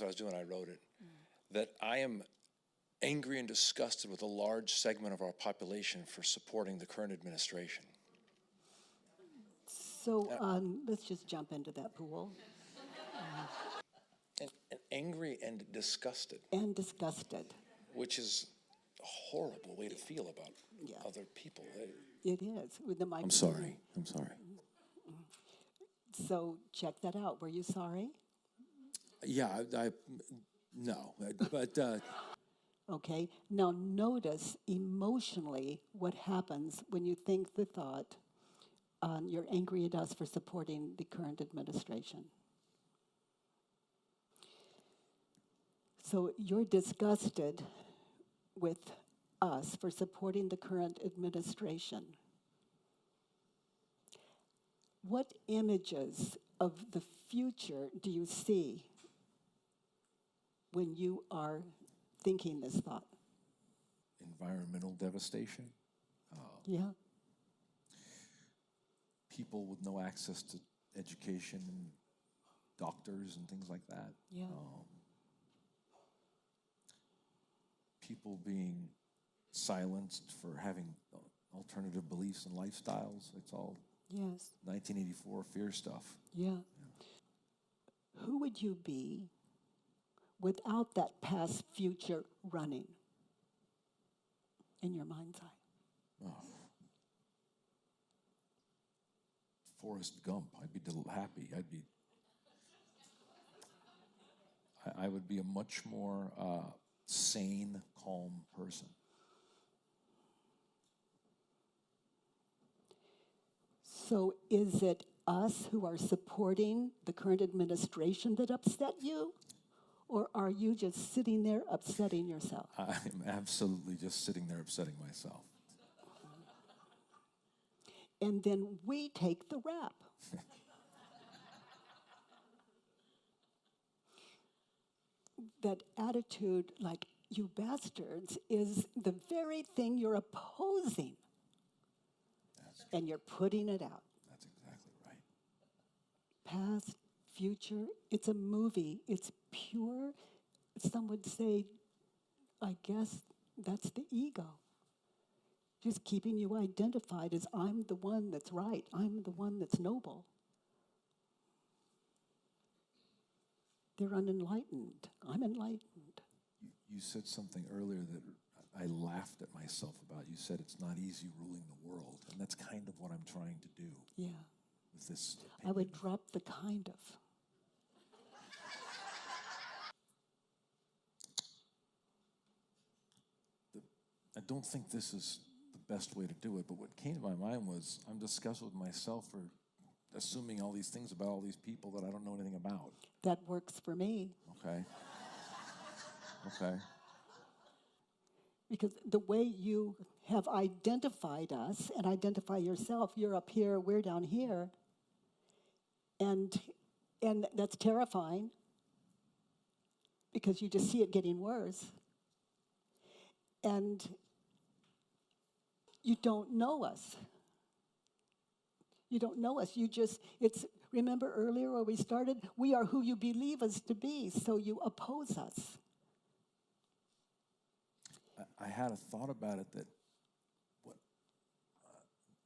I was doing, I wrote it, that I am angry and disgusted with a large segment of our population for supporting the current administration. So let's just jump into that pool. And angry and disgusted. And disgusted. Which is a horrible way to feel about other people. It is. With the I'm sorry. So check that out. Were you sorry? Yeah, no, but... Okay, now notice emotionally what happens when you think the thought, you're angry at us for supporting the current administration. So you're disgusted with us for supporting the current administration. What images of the future do you see when you are thinking this thought? Environmental devastation. Yeah. People with no access to education and doctors and things like that. Yeah. People being silenced for having alternative beliefs and lifestyles. It's all 1984 fear stuff. Yeah. Who would you be without that past future running in your mind's eye? Oh. Forrest Gump. I'd be happy. I would be a much more sane, calm person. So is it us who are supporting the current administration that upset you? Or are you just sitting there upsetting yourself? I'm absolutely just sitting there upsetting myself. And then we take the rap. That attitude, like, you bastards, is the very thing you're opposing. And you're putting it out. That's exactly right. Past, future, it's a movie. It's pure. Some would say, I guess that's the ego. Just keeping you identified as I'm the one that's right. I'm the one that's noble. They're unenlightened. I'm enlightened. You said something earlier that I laughed at myself about. You said it's not easy ruling the world. And that's kind of what I'm trying to do. Yeah. With this opinion. I would drop the kind of. I don't think this is the best way to do it, but what came to my mind was I'm disgusted with myself for assuming all these things about all these people that I don't know anything about. That works for me. Okay. Okay. Because the way you have identified us and identify yourself, you're up here, we're down here, and that's terrifying because you just see it getting worse. And you don't know us. You don't know us. Remember earlier where we started? We are who you believe us to be, so you oppose us. I had a thought about it that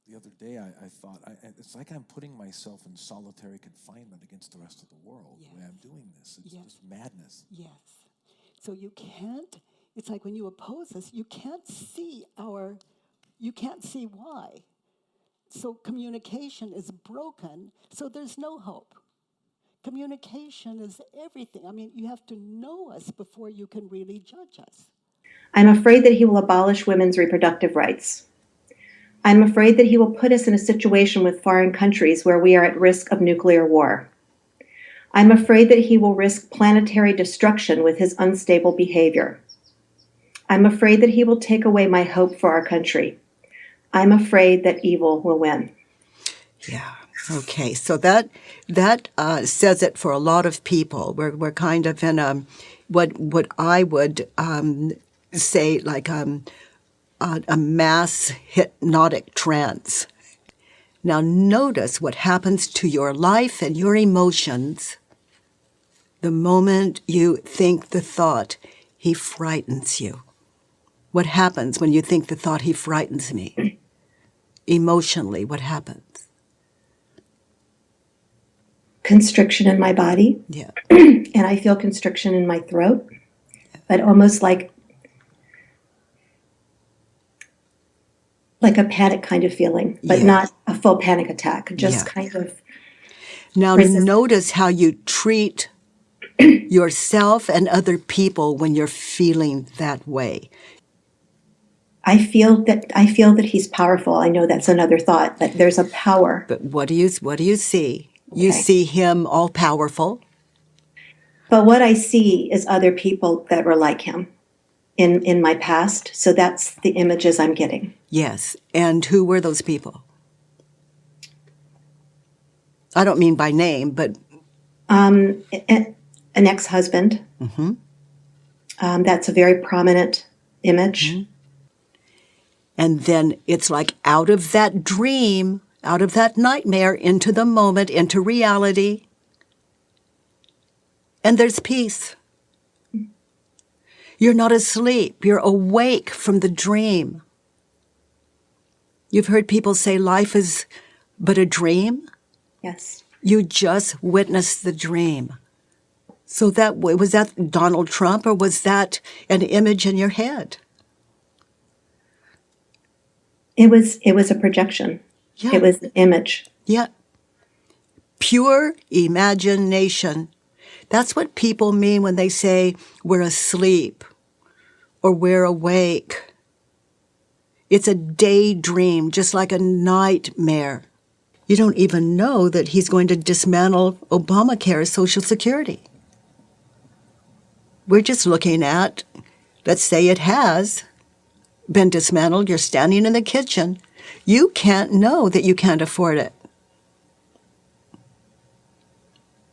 the other day I thought, it's like I'm putting myself in solitary confinement against the rest of the world. Yes. The way I'm doing this. It's just madness. Yes. So you can't, it's like when you oppose us, you can't see why. So communication is broken, so there's no hope. Communication is everything. I mean, you have to know us before you can really judge us. I'm afraid that he will abolish women's reproductive rights. I'm afraid that he will put us in a situation with foreign countries where we are at risk of nuclear war. I'm afraid that he will risk planetary destruction with his unstable behavior. I'm afraid that he will take away my hope for our country. I'm afraid that evil will win. Yeah. Okay. So that says it for a lot of people. We're kind of in a what I would say like a mass hypnotic trance. Now notice what happens to your life and your emotions The moment you think the thought, he frightens you. What happens when you think the thought, he frightens me? Emotionally, what happens? Constriction in my body, Yeah. and I feel constriction in my throat, but almost like a panic kind of feeling, but Yeah. not a full panic attack, just Yeah. kind of Now resist. notice how you treat yourself and other people when you're feeling that way. I feel that he's powerful. I know that's another thought, but there's a power. But what do you see? You Okay. see him all powerful. But what I see is other people that were like him in my past. So that's the images I'm getting. Yes. And who were those people? I don't mean by name, but An ex-husband. That's a very prominent image. and then it's like out of that dream, out of that nightmare, into the moment, into reality. And there's peace. You're not asleep. You're awake from the dream. You've heard people say life is but a dream. Yes. You just witnessed the dream. So was that Donald Trump, or was that an image in your head? It was a projection. Yeah. It was an image. Yeah. Pure imagination. That's what people mean when they say we're asleep or we're awake. It's a daydream, just like a nightmare. You don't even know that he's going to dismantle Obamacare, Social Security. We're just looking at, let's say it has been dismantled. You're standing in the kitchen. You can't know that you can't afford it.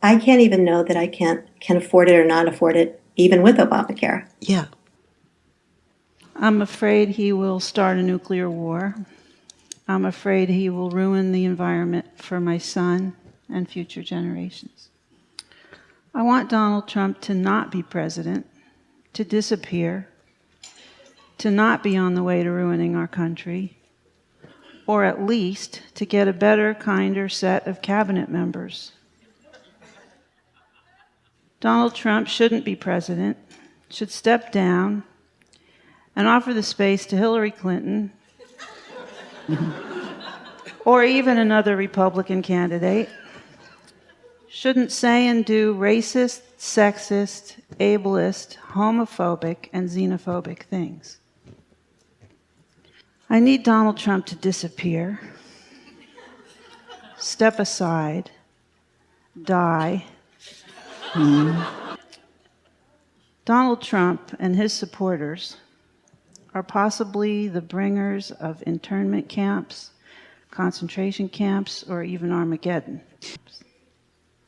I can't even know that I can afford it or not afford it, even with Obamacare. Yeah. I'm afraid he will start a nuclear war. I'm afraid he will ruin the environment for my son and future generations. I want Donald Trump to not be president, to disappear, to not be on the way to ruining our country, or at least to get a better, kinder set of cabinet members. Donald Trump shouldn't be president, should step down and offer the space to Hillary Clinton or even another Republican candidate. Shouldn't say and do racist, sexist, ableist, homophobic, and xenophobic things. I need Donald Trump to disappear, step aside, die. Donald Trump and his supporters are possibly the bringers of internment camps, concentration camps, or even Armageddon.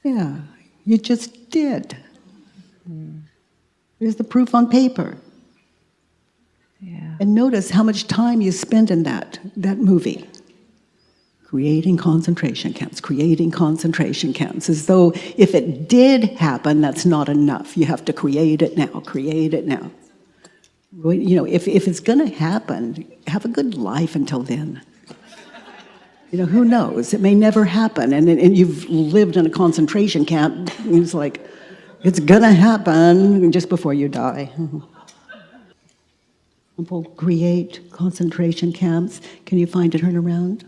Yeah, you just did. There's the proof on paper. Yeah. And notice how much time you spend in that movie. Creating concentration camps, as though if it did happen, that's not enough. You have to create it now. You know, if it's going to happen, have a good life until then. You know, who knows? It may never happen. And you've lived in a concentration camp. It's like, it's going to happen just before you die. People create concentration camps. Can you find a turnaround?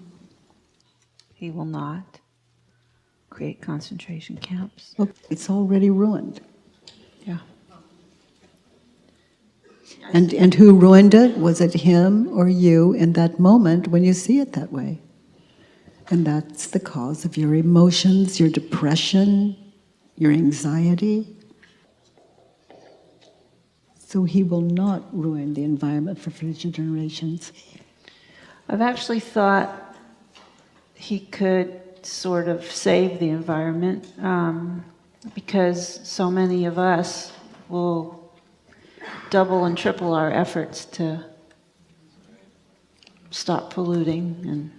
He will not create concentration camps. Oh, it's already ruined. Yeah. And who ruined it? Was it him or you in that moment when you see it that way? And that's the cause of your emotions, your depression, your anxiety. So he will not ruin the environment for future generations. I've actually thought he could sort of save the environment because so many of us will double and triple our efforts to stop polluting and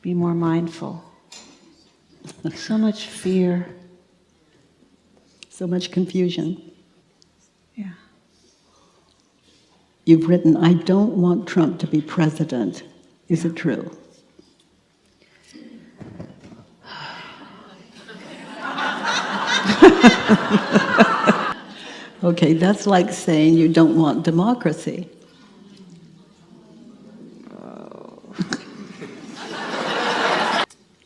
be more mindful. So much fear. So much confusion. Yeah. You've written, I don't want Trump to be president. Is it true? Okay, that's like saying you don't want democracy.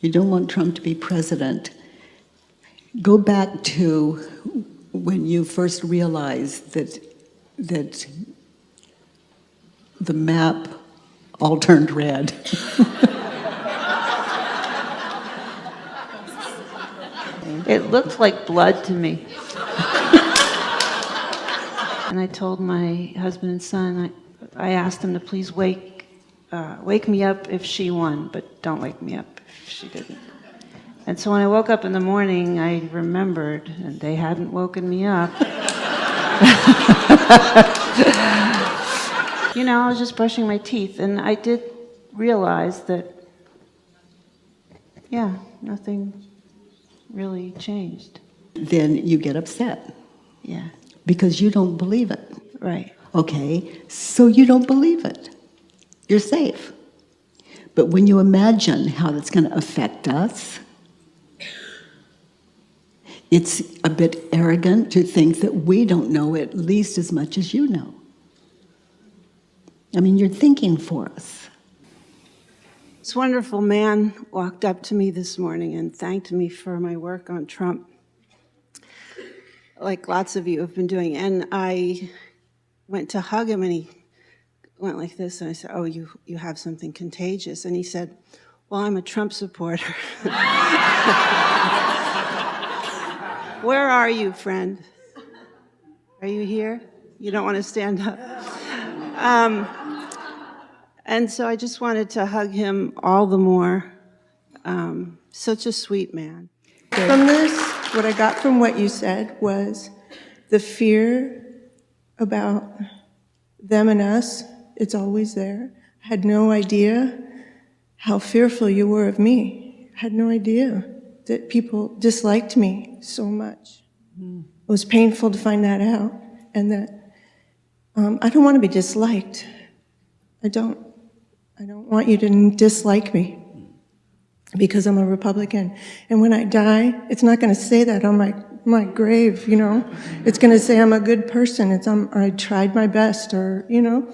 You don't want Trump to be president. Go back to when you first realized that the map all turned red. It looked like blood to me. And I told my husband and son, I asked them to please wake me up if she won, but don't wake me up if she didn't. And so when I woke up in the morning, I remembered, and they hadn't woken me up. You know, I was just brushing my teeth, and I did realize that, yeah, nothing really changed. Then you get upset Yeah, because you don't believe it. right. Okay, so you don't believe it. You're safe. But when you imagine how that's going to affect us, it's a bit arrogant to think that we don't know at least as much as you know. I mean, you're thinking for us. This wonderful man walked up to me this morning and thanked me for my work on Trump, like lots of you have been doing. And I went to hug him, and he went like this, and I said, oh, you have something contagious. And he said, well, I'm a Trump supporter. Where are you, friend? Are you here? You don't want to stand up? And so I just wanted to hug him all the more. Such a sweet man. From this, what I got from what you said was the fear about them and us. It's always there. I had no idea how fearful you were of me. I had no idea that people disliked me so much. It was painful to find that out, and that I don't want to be disliked. I don't want you to dislike me because I'm a Republican. And when I die, it's not going to say that on my grave, you know. It's going to say I'm a good person. I tried my best, or, you know.